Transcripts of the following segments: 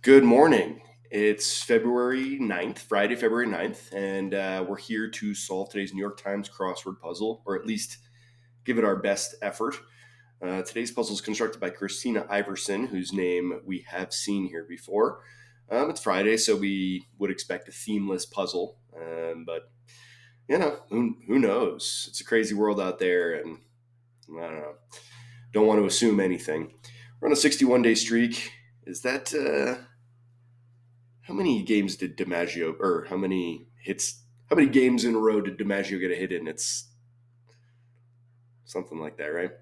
Good morning. It's February 9th, Friday, February 9th, and we're here to solve today's New York Times crossword puzzle, or at least give it our best effort. Today's puzzle is constructed by Christina Iverson, whose name we have seen here before. It's Friday, so we would expect a themeless puzzle, but who knows? It's a crazy world out there, and I don't know. Don't want to assume anything. We're on a 61-day streak. Is that how many games did DiMaggio, or how many games in a row did DiMaggio get a hit in? It's something like that, right?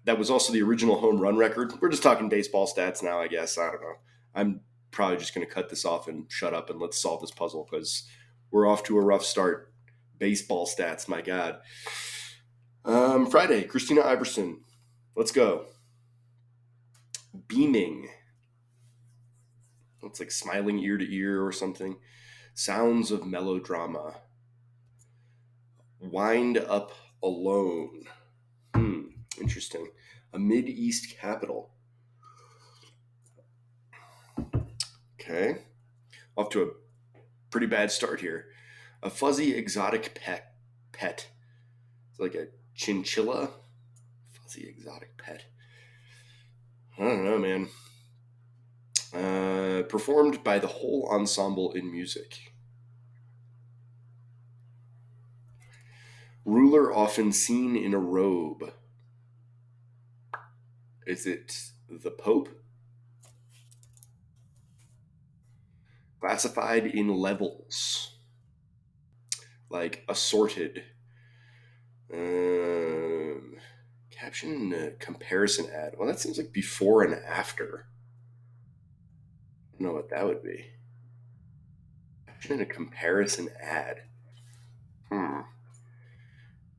That was also the original home run record. We're just talking baseball stats now, I guess. I don't know. I'm probably just going to cut this off and shut up and let's solve this puzzle because we're off to a rough start. Baseball stats, my God. Friday, Christina Iverson. Let's go. Beaming. It's like smiling ear to ear or something. Sounds of melodrama. Wind up alone. Interesting. A Mid-East capital. Okay. Off to a pretty bad start here. A fuzzy exotic pet. It's like a chinchilla. Fuzzy exotic pet. I don't know, man. Performed by the whole ensemble in music. Ruler often seen in a robe. Is it the Pope? Classified in levels. Like assorted. Caption comparison ad. Well, that seems like before and after. I don't know what that would be. Caption in a comparison ad.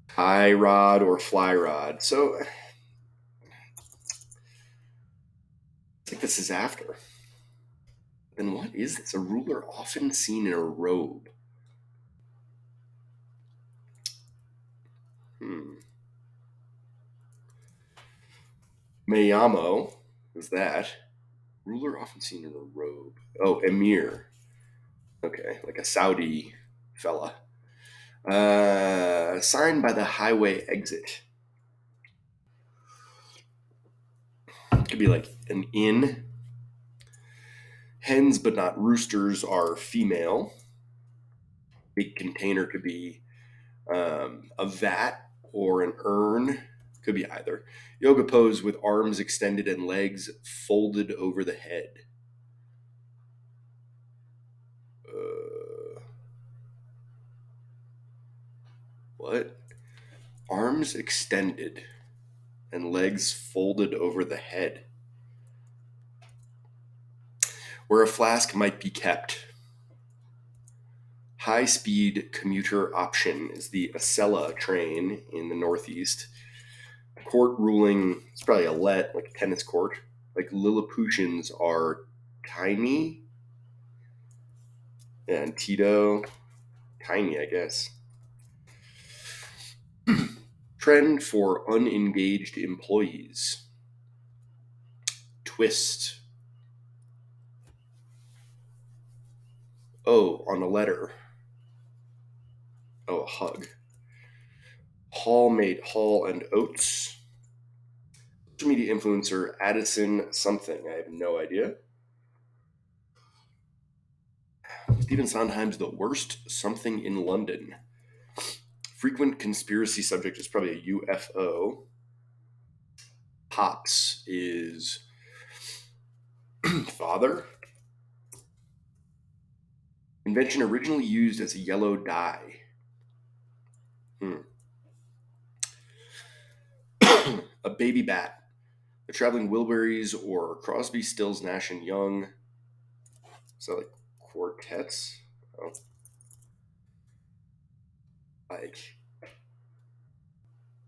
Tie rod or fly rod. So I think this is after. Then what is this? A ruler often seen in a robe. Mayamo is that. Ruler often seen in a robe. Oh, emir. Okay, like a Saudi fella. Signed by the highway exit. Could be like an inn. Hens, but not roosters, are female. Big container could be a vat or an urn. Could be either. Yoga pose with arms extended and legs folded over the head. What? Arms extended and legs folded over the head. Where a flask might be kept. High-speed commuter option is the Acela train in the Northeast. Court ruling, it's probably a let, like a tennis court. Like Lilliputians are tiny. And Tito, tiny, I guess. Trend for unengaged employees. Twist. Oh, on a letter. Oh, a hug. Hall made Hall and Oates. Social media influencer Addison something. I have no idea. Stephen Sondheim's The Worst Something in London. Frequent conspiracy subject is probably a UFO. Pops is father. Invention originally used as a yellow dye. A baby bat. The Traveling Wilburys or Crosby, Stills, Nash and Young. So like quartets. Oh. Like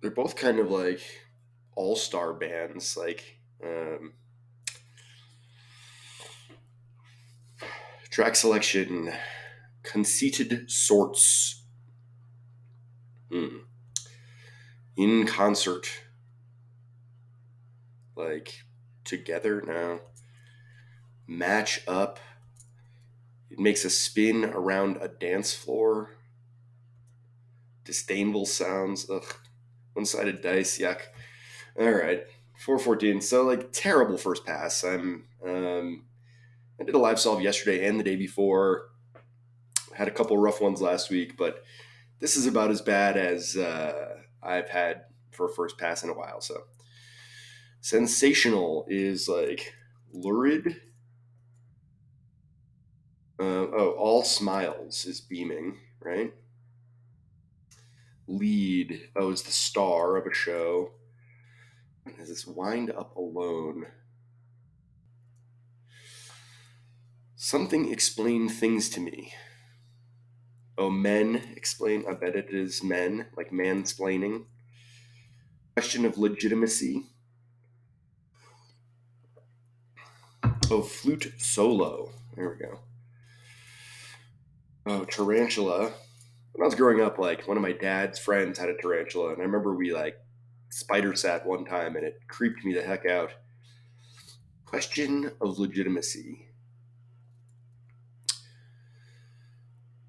they're both kind of like all-star bands. Like track selection, conceited sorts. In concert. Like Together now. Match up. It makes a spin around a dance floor. Disdainful sounds. Ugh. One-sided dice. Yuck. All right. 414. So like terrible first pass. I did a live solve yesterday and the day before. Had a couple rough ones last week, but this is about as bad as I've had for a first pass in a while. So sensational is like lurid. All smiles is beaming, right? Lead. Oh, is the star of a show. Is this wind up alone? Something explain things to me. Oh, men explain. I bet it is men, like mansplaining. Question of legitimacy. Oh, flute solo. There we go. Oh, tarantula. When I was growing up, like one of my dad's friends had a tarantula, and I remember we like spider sat one time, and it creeped me the heck out. Question of legitimacy.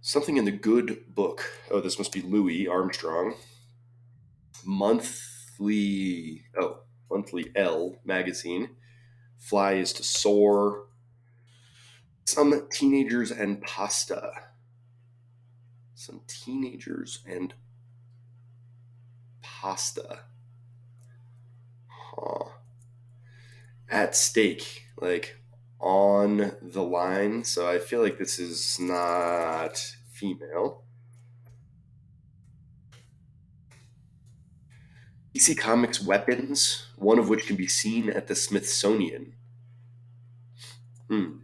Something in the good book. Oh, this must be Louis Armstrong. Monthly L magazine. Fly is to soar. Some teenagers and pasta. Some teenagers and pasta. Huh. At stake, like on the line. So I feel like this is not female. DC Comics weapons, one of which can be seen at the Smithsonian. Hmm.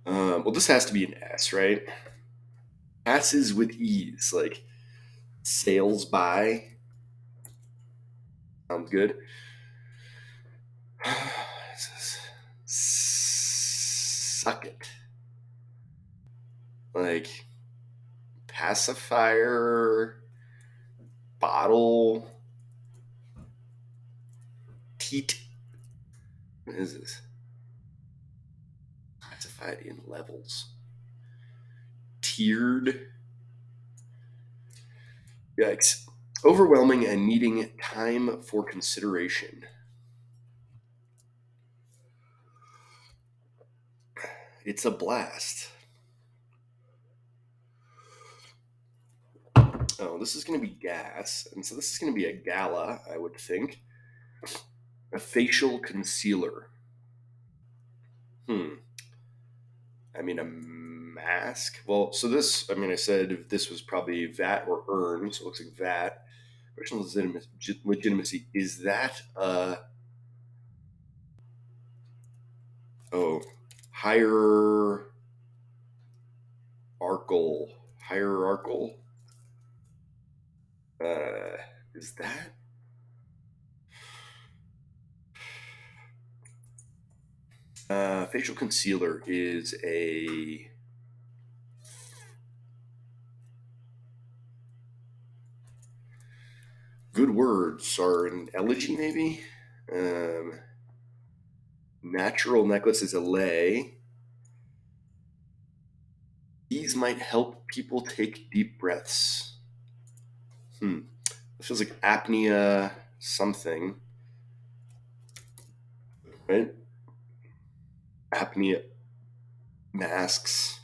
Well, this has to be an S, right? Passes with ease, like sails by. Sounds good. Suck it. Like pacifier, bottle, teat. What is this? Classified in levels. Tiered. Yikes. Overwhelming and needing time for consideration. It's a blast. Oh, this is going to be gas. And so this is going to be a gala, I would think. A facial concealer. I mean, a mask. Well, so this, I mean, I said this was probably VAT or earn, so it looks like VAT. Personal legitimacy. Is that, oh, hierarchical? Hierarchical? Uh, is that? Facial concealer is a good words are an elegy, maybe. Natural necklace is a lay. These might help people take deep breaths. It feels like apnea something, right? Apnea masks.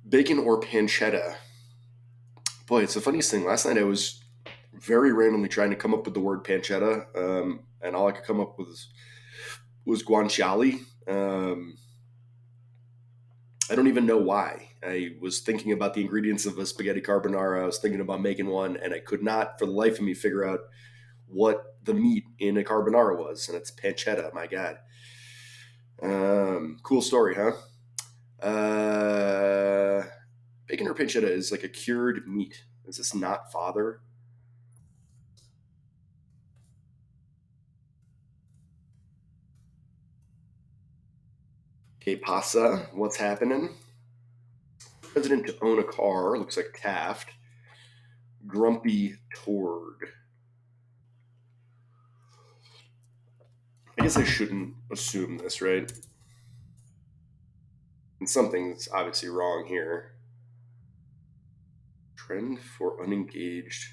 Bacon or pancetta. Boy, it's the funniest thing. Last night I was very randomly trying to come up with the word pancetta, and all I could come up with was guanciale. I don't even know why. I was thinking about the ingredients of a spaghetti carbonara. I was thinking about making one, and I could not, for the life of me, figure out what the meat in a carbonara was, and it's pancetta. My God, cool story, huh? Bacon or pancetta is like a cured meat. Is this not father? Que pasa? What's happening? President to own a car looks like Taft. Grumpy Tord. guess I shouldn't assume this, right? And something's obviously wrong here. Trend for unengaged.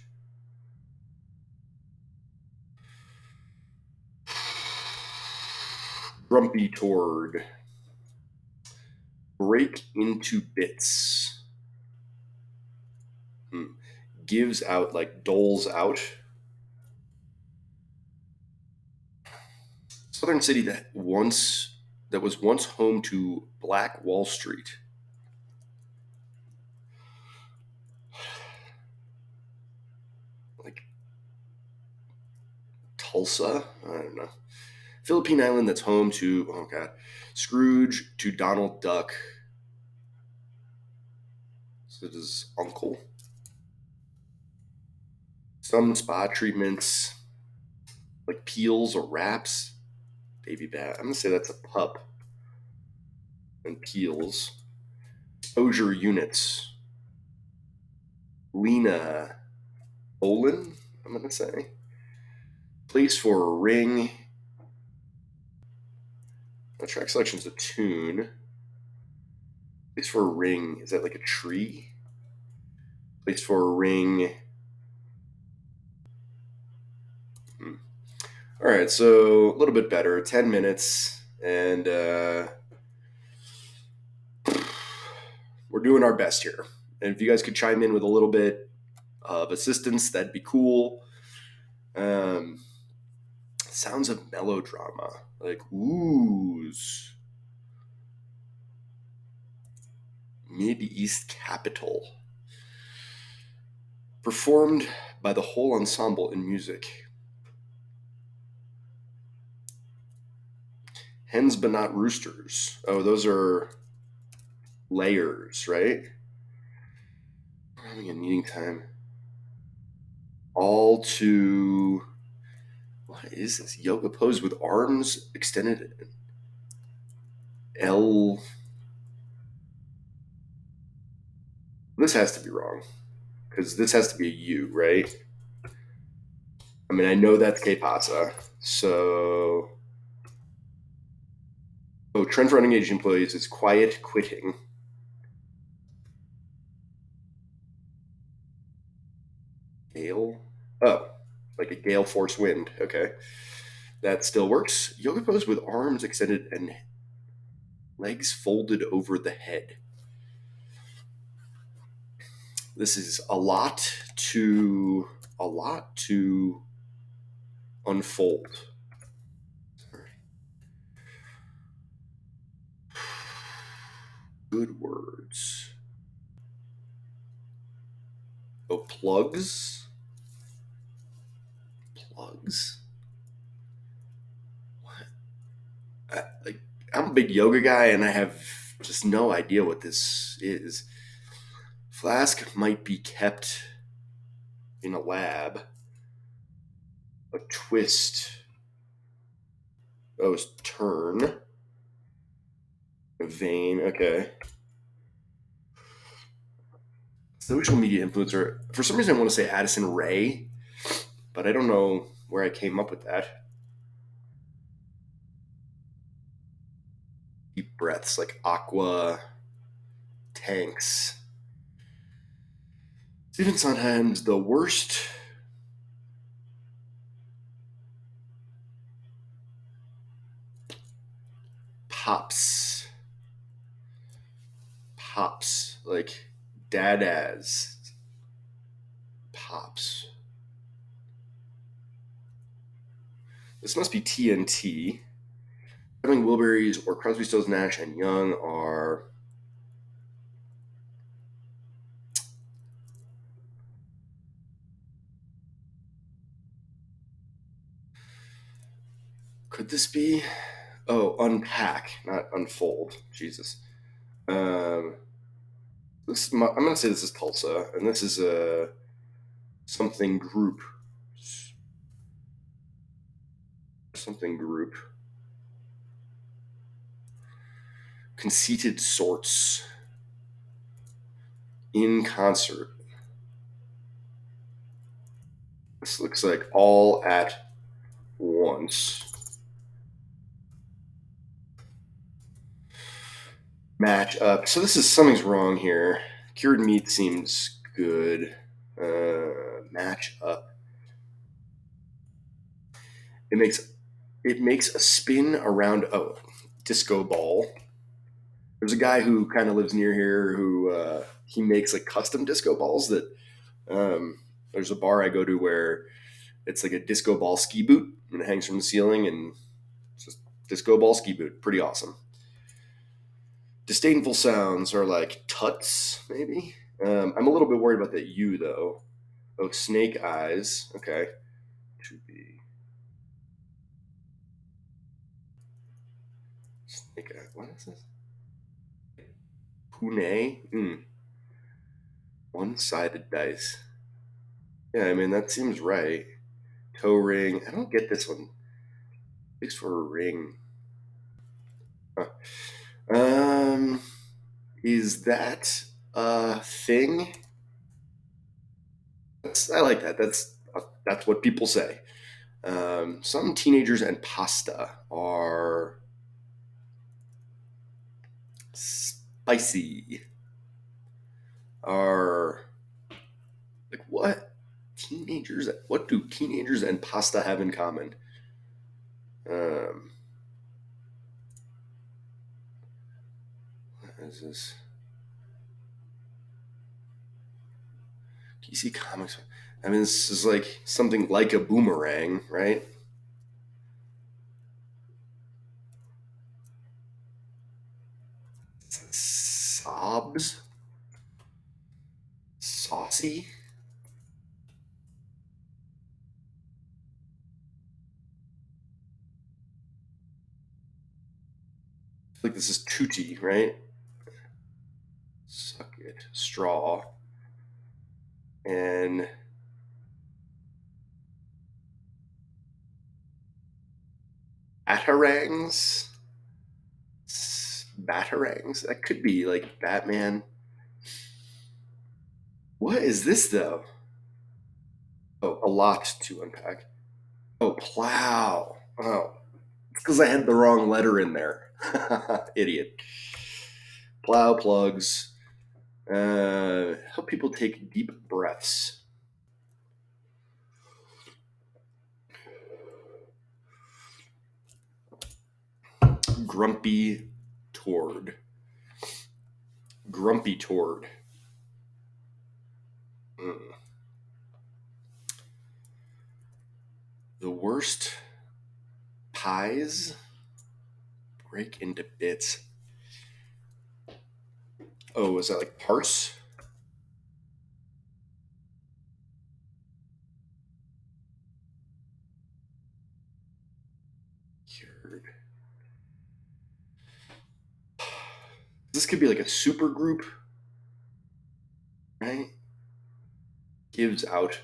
Grumpy Tord. Break into bits. Gives out, like doles out. Southern city that was once home to Black Wall Street. Like Tulsa? I don't know. Philippine island that's home to, oh god, Scrooge to Donald Duck. So his uncle. Some spa treatments, like peels or wraps. Baby bat. I'm gonna say that's a pup. And peels. Exposure units. Lena Olin, I'm gonna say. Place for a ring. The track selection's a tune. Place for a ring. Is that like a tree? Place for a ring. All right, so a little bit better. 10 minutes, and we're doing our best here. And if you guys could chime in with a little bit of assistance, that'd be cool. Sounds of melodrama, like ooze. Mid-East capital. Performed by the whole ensemble in music. Hens but not roosters. Oh, those are layers, right? We're having a meeting time. All to, what is this? Yoga pose with arms extended. L. This has to be wrong because this has to be a U, right? I mean, I know that's que pasa. So, trend for unengaged employees is quiet quitting. Gale? Oh, like a gale force wind. Okay. That still works. Yoga pose with arms extended and legs folded over the head. This is a lot to unfold. Good words. Oh, plugs? Plugs? What? I'm a big yoga guy and I have just no idea what this is. Flask might be kept in a lab. A twist. Oh, it's turn. A vein. Okay. Social media influencer. For some reason, I want to say Addison Rae, but I don't know where I came up with that. Deep breaths, like aqua tanks. Stephen Sondheim's The Worst. Pops. Pops. Like dadas. Pops. This must be TNT. Traveling Wilburys or Crosby, Stills, Nash and Young are. Could this be? Oh, unpack, not unfold. Jesus. I'm gonna say this is Tulsa, and this is a something group. Something group. Conceited sorts. In concert. This looks like all at once. Match up. So this is something's wrong here. Cured meat seems good. Match up. It makes a spin around a disco ball. There's a guy who kind of lives near here who he makes like custom disco balls that there's a bar I go to where it's like a disco ball ski boot and it hangs from the ceiling and it's just disco ball ski boot. Pretty awesome. Disdainful sounds are like tuts, maybe. I'm a little bit worried about that U though. Oh, snake eyes. Okay. To be snake eye. What is this? Pune? One-sided dice. Yeah, I mean that seems right. Toe ring. I don't get this one. Thanks for a ring. Huh. Um, is that a thing? I like that. That's what people say. Some teenagers and pasta are spicy. Are like what? Teenagers? What do teenagers and pasta have in common? Um, what is this? DC Comics. I mean, this is like something like a boomerang, right? Sobs? Saucy? I feel like this is tutti, right? Suck it. Straw. And batarangs? Batarangs? That could be like Batman. What is this though? Oh, a lot to unpack. Oh, plow. Oh, it's because I had the wrong letter in there. Idiot. Plow plugs. Help people take deep breaths. Grumpy toward. Grumpy toward. Mm. The worst pies break into bits. Oh, is that like parse? Cured. This could be like a super group, right? Gives out.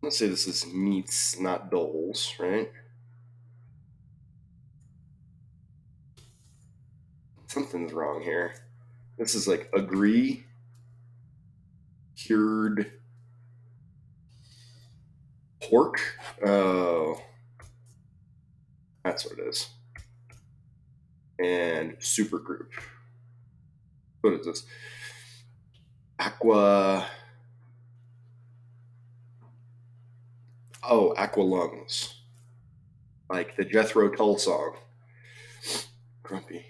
Let's say this is meats, not doles, right? Something's wrong here. This is like agree, cured, pork. Oh, that's what it is. And super group. What is this? Aqua. Oh, aqua lungs. Like the Jethro Tull song. Grumpy.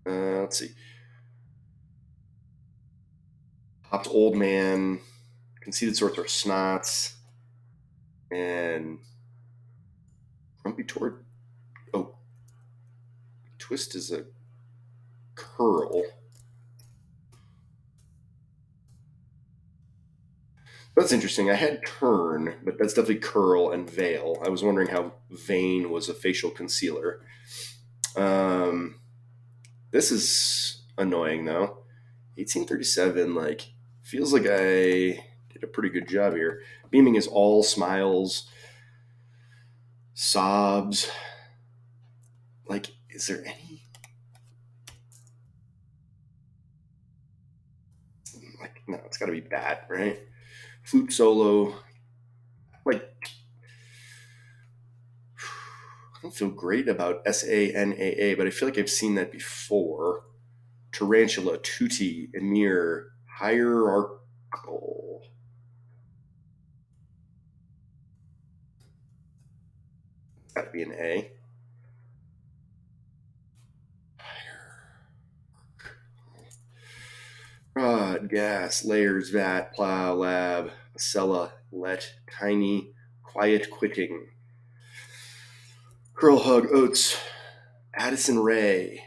Let's see. Hopped old man. Conceited sorts are snots. And grumpy toward. Oh, twist is a curl. That's interesting. I had turn, but that's definitely curl and veil. I was wondering how vein was a facial concealer. Um, this is annoying though. 1837, like, feels like I did a pretty good job here. Beaming is all smiles, sobs. Like, is there any? Like, no, it's got to be bad, right? Flute solo. Like, don't feel great about Sanaa, but I feel like I've seen that before. Tarantula, tutti, emir, hierarchical. Gotta be an A. Rod, gas, layers, vat, plow, lab, cella, let, tiny, quiet quitting. Curl hug, oats, Addison Ray.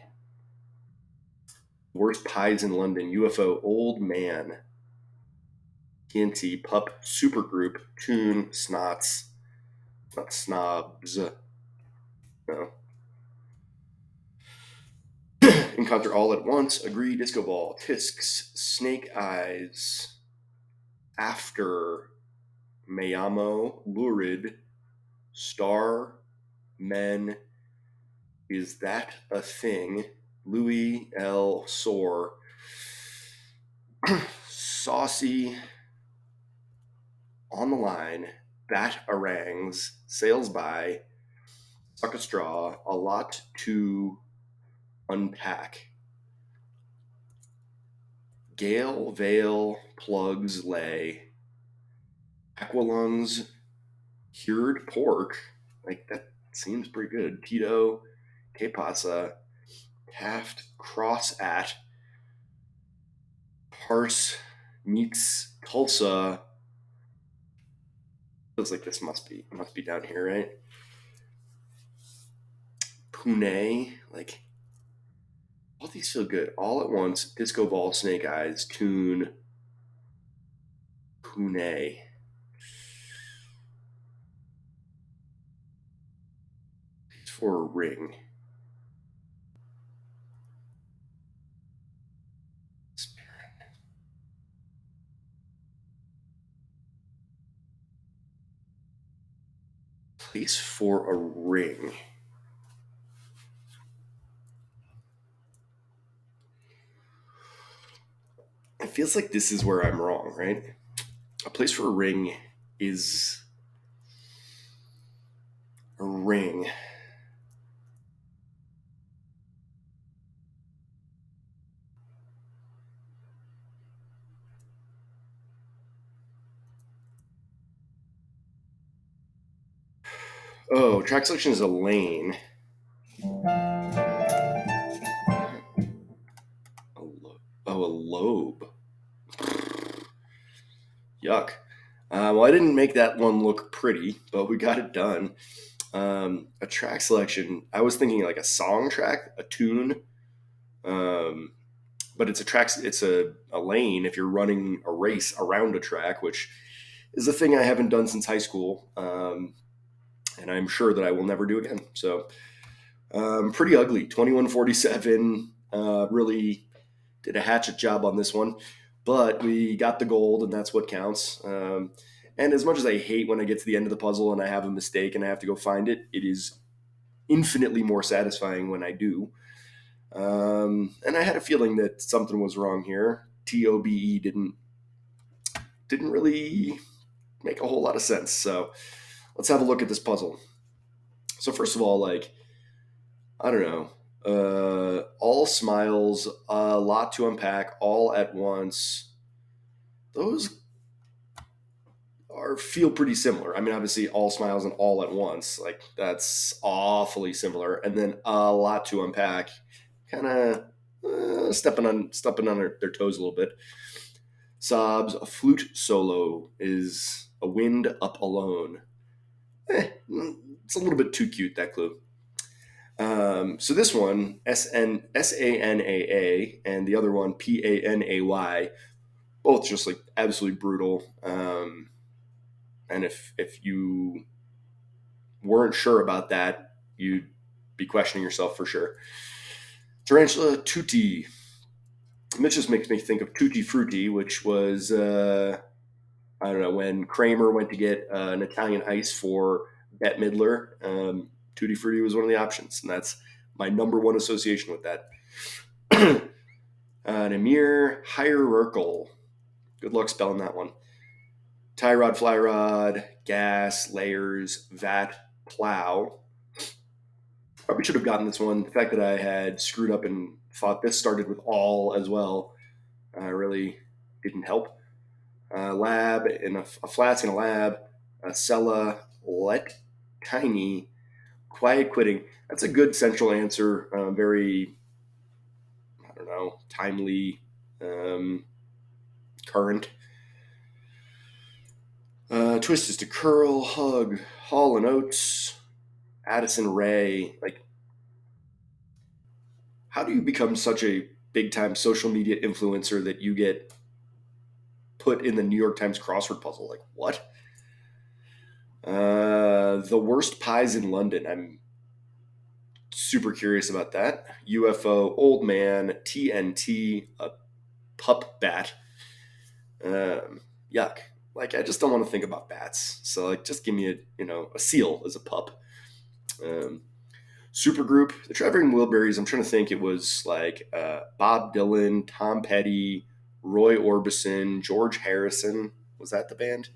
Worst pies in London, UFO, old man. TNT, pup, supergroup, tune, snots, not snobs. No. Encounter all at once, agree, disco ball, tisks, snake eyes, after, Mayamo, lurid, star, men, is that a thing? Louis L. Sore, saucy, on the line, bat harangues, sails by, suck a straw, a lot to unpack. Gale, veil, plugs, lay, aqualungs, cured pork. Like that seems pretty good. Tito, que pasa, Taft, cross at, parse, meets, Tulsa. Feels like this must be down here, right? Pune, like all these feel good. All at once, disco ball, snake eyes, tune, Pune. It's for a ring. Place for a ring. It feels like this is where I'm wrong, right? A place for a ring is a ring. Oh, track selection is a lane. Oh, a lobe. Yuck. Well, I didn't make that one look pretty, but we got it done. A track selection. I was thinking like a song track, a tune, um, but it's a track. It's a lane if you're running a race around a track, which is a thing I haven't done since high school, and I'm sure that I will never do again. So pretty ugly. 2147. Really did a hatchet job on this one, but we got the gold, and that's what counts. And as much as I hate when I get to the end of the puzzle and I have a mistake and I have to go find it, it is infinitely more satisfying when I do. And I had a feeling that something was wrong here. TOBE didn't really make a whole lot of sense. So let's have a look at this puzzle. So first of all, like I don't know, all smiles, a lot to unpack, all at once. Those are feel pretty similar. I mean, obviously, all smiles and all at once, like that's awfully similar. And then a lot to unpack, kind of stepping on their toes a little bit. Sobs, a flute solo is a wind up alone. It's a little bit too cute, that clue. So this one, Sanaa, and the other one, Panay, both just like absolutely brutal. And if you weren't sure about that, you'd be questioning yourself for sure. Tarantula tutti. It just makes me think of Tutti Frutti, which was I don't know, when Kramer went to get an Italian ice for Bette Midler. Tutti Frutti was one of the options, and that's my number one association with that. An Emir hierarchical. Good luck spelling that one. Tie rod, fly rod, gas, layers, vat, plow. Probably should have gotten this one. The fact that I had screwed up and thought this started with all as well really didn't help. Lab in a flask in a lab, a cella, let, tiny, quiet quitting. That's a good central answer. Very, I don't know, timely, um, current. Twist is to curl, hug, Hall and Oates, Addison Ray. Like, how do you become such a big time social media influencer that you get put in the New York Times crossword puzzle? Like, what? The worst pies in London. I'm super curious about that. UFO, old man, TNT, a pup bat. Yuck. Like, I just don't want to think about bats. So, like, just give me a seal as a pup. Um, Supergroup, the Traveling Wilburys. I'm trying to think. It was like Bob Dylan, Tom Petty, Roy Orbison, George Harrison. Was that the band?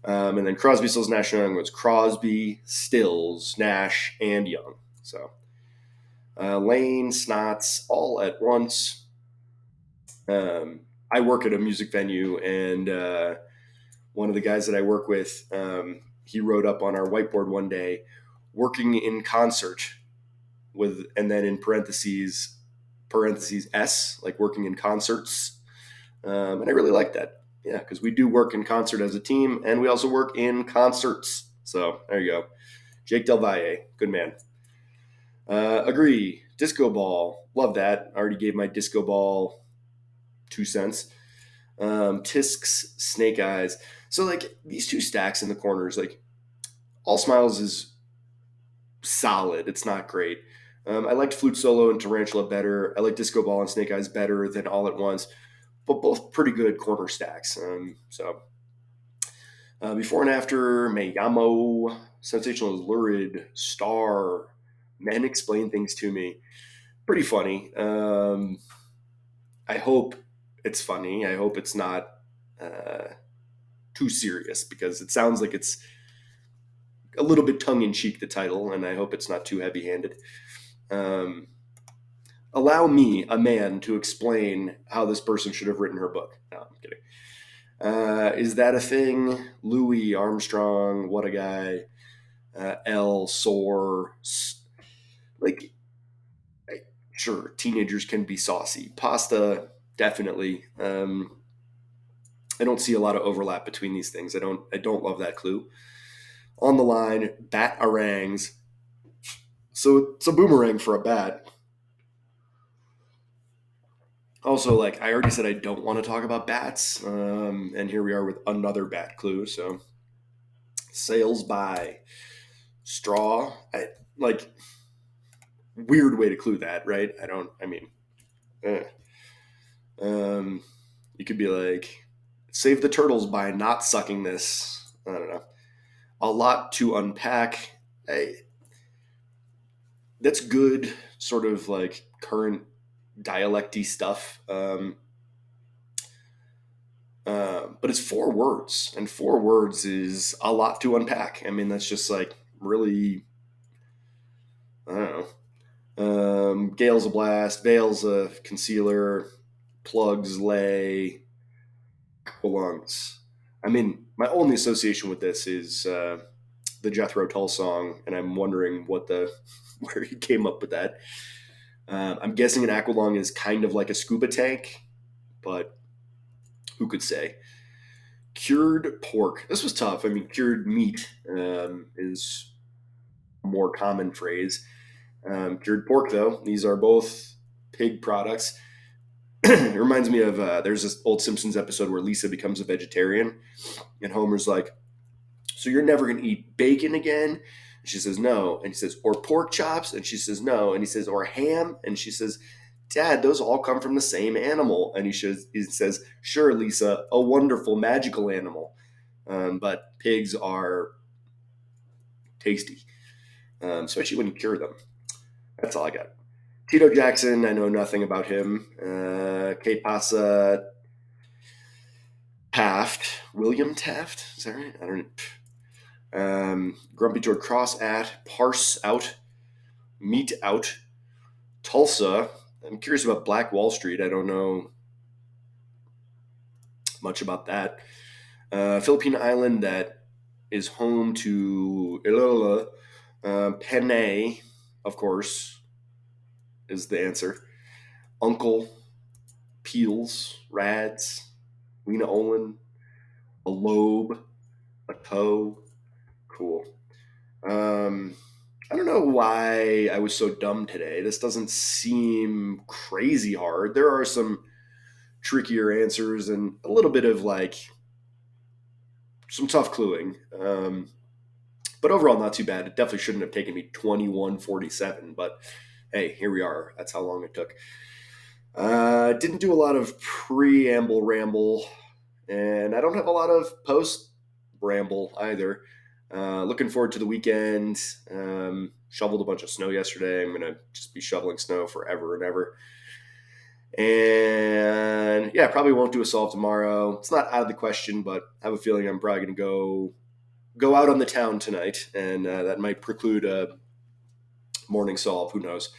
And then Crosby, Stills, Nash, and Young was Crosby, Stills, Nash, and Young. So Lane, Snots, all at once. I work at a music venue, and one of the guys that I work with, he wrote up on our whiteboard one day, working in concert with, and then in parentheses S, like working in concerts. And I really like that. Yeah, because we do work in concert as a team, and we also work in concerts. So there you go. Jake Del Valle, good man. Agree. Disco ball, love that. I already gave my disco ball 2 cents. Tisks, snake eyes. So like these two stacks in the corners, like all smiles is solid. It's not great. I liked flute solo and tarantula better. I like disco ball and snake eyes better than all at once, but both pretty good corner stacks. Before and after, Mayamo, sensational is lurid, star, men explain things to me. Pretty funny. I hope it's funny. I hope it's not uh, too serious because it sounds like it's a little bit tongue in cheek, the title, and I hope it's not too heavy handed. Um, Allow me, a man, to explain how this person should have written her book. No, I'm kidding. Is that a thing? Louis Armstrong, what a guy. L. Sore. Like, sure, teenagers can be saucy. Pasta, definitely. I don't see a lot of overlap between these things. I don't love that clue. On the line, bat harangues. So it's a boomerang for a bat. Also, like I already said, I don't want to talk about bats, and here we are with another bat clue. So sales by straw. Like weird way to clue that, right? I don't. I mean, eh. um, you could be like, save the turtles by not sucking this. I don't know. A lot to unpack. I, that's good, sort of like current dialecty stuff. But it's 4 words, and 4 words is a lot to unpack. I mean, that's just like really, I don't know. Gale's a blast, Veil's a concealer, plugs lay, belongs. I mean, my only association with this is the Jethro Tull song, and I'm wondering what the where he came up with that. I'm guessing an aqualung is kind of like a scuba tank, but who could say? Cured pork. This was tough. I mean, cured meat is a more common phrase. Cured pork, though, these are both pig products. It reminds me of there's this old Simpsons episode where Lisa becomes a vegetarian, and Homer's like, "So you're never going to eat bacon again?" And she says, "No." And he says, "Or pork chops?" And she says, "No." And he says, "Or ham?" And she says, "Dad, those all come from the same animal." And he says, "Sure, Lisa, a wonderful, magical animal. But pigs are tasty, especially when you cure them." That's all I got. Tito Jackson, I know nothing about him. Que pasa Taft, William Taft, is that right? I don't know. Grumpy George Cross at Parse Out. Meet Out. Tulsa. I'm curious about Black Wall Street. I don't know much about that. Philippine island that is home to Penne, of course, is the answer. Uncle, Peels, Rads, Lena Olin, a lobe, a toe. Cool. Um, I don't know why I was so dumb today. This doesn't seem crazy hard. There are some trickier answers and a little bit of like some tough cluing. But overall, not too bad. It definitely shouldn't have taken me 21:47, but hey, here we are. That's how long it took. Didn't do a lot of preamble ramble, and I don't have a lot of post ramble either. Looking forward to the weekend. Shoveled a bunch of snow yesterday. I'm gonna just be shoveling snow forever and ever. And yeah, probably won't do a solve tomorrow. It's not out of the question, but I have a feeling I'm probably gonna go out on the town tonight, and that might preclude a morning solve. Who knows?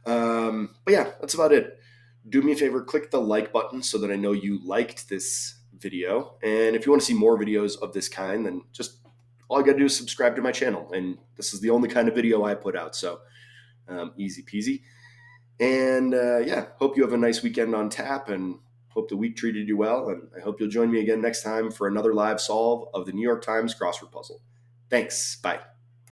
But yeah, that's about it. Do me a favor, click the like button so that I know you liked this video. And if you want to see more videos of this kind, then just all you got to do is subscribe to my channel. And this is the only kind of video I put out. So easy peasy. And yeah, hope you have a nice weekend on tap and hope the week treated you well. And I hope you'll join me again next time for another live solve of the New York Times crossword puzzle. Thanks. Bye.